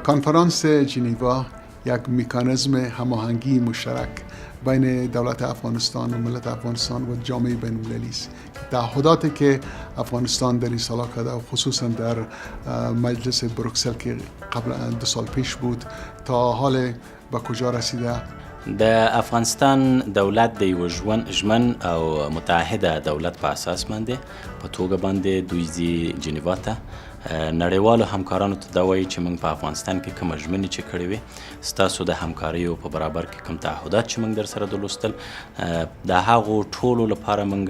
کنفرانس ژنوا یک مکانیزم هماهنگی مشترک بین دولت افغانستان و ملت افغانستان و جامعه بین المللی است. تعهداتی که افغانستان در این سالا کرده و خصوصا در مجلس بروکسل که قبل 2 سال پیش بود تا حال به کجا رسیده؟ د افغانستان دولت د یو ژمن او متحده دولت په اساس باندې په توګه باندې دوی ځي جنیوا ته نړیوالو همکارانو ته دا وایي چې موږ په افغانستان کې کومه ژمنې چې کړې وې ستاسو د همکاریو په برابر کې کوم تعهدات چې موږ در سره درلوستل د هغو ټولو لپاره موږ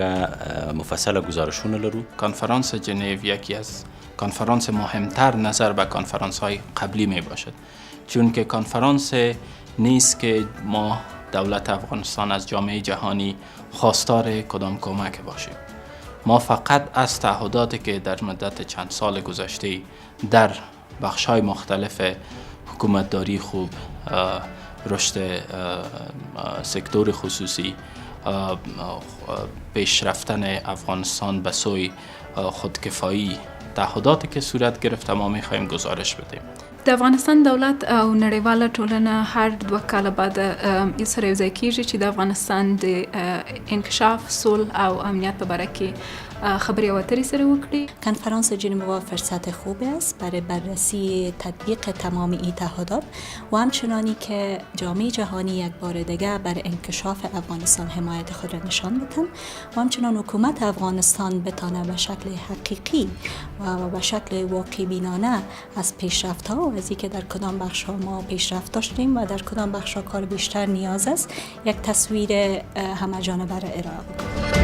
مفصله گزارشونه لرو. کنفرانس ژنو یکی از کنفرانس مهمتر نظر به کنفرانس های قبلی می باشد، چون که کنفرانس نیست که ما دولت افغانستان از جامعه جهانی خواستار کدام کمک باشیم. ما فقط از تعهداتی که در مدت چند سال گذشته در بخش‌های مختلف حکومتداری خوب، رشد سکتور خصوصی، پیشرفتن افغانستان به سوی خودکفایی، تعهداتی که صورت گرفته ما می‌خوایم گزارش بدیم. د افغانستان دولت او نړیواله ټولنه هر 2 کاله بعد سره یو ځای کیږي چې د افغانستان د انکشاف، صلح او امنیت په باره کې خبرې او اترې سره وکړي. کنفرانس ژنوا فرصت خوبی است برای بررسی تطبیق تمام این تعهدات و همچنانی که جامعه جهانی یک بار دیگر برای انکشاف افغانستان حمایت خود را نشان بدهند و همچنان حکومت افغانستان بتانه به شکل حقیقی و به شکل واقع بینانه از پیشرفت‌ها و از اینکه در کدام بخش‌ها ما پیشرفت داشتیم و در کدام بخش‌ها کار بیشتر نیاز است یک تصویر همه جانبه را ارائه بدهند.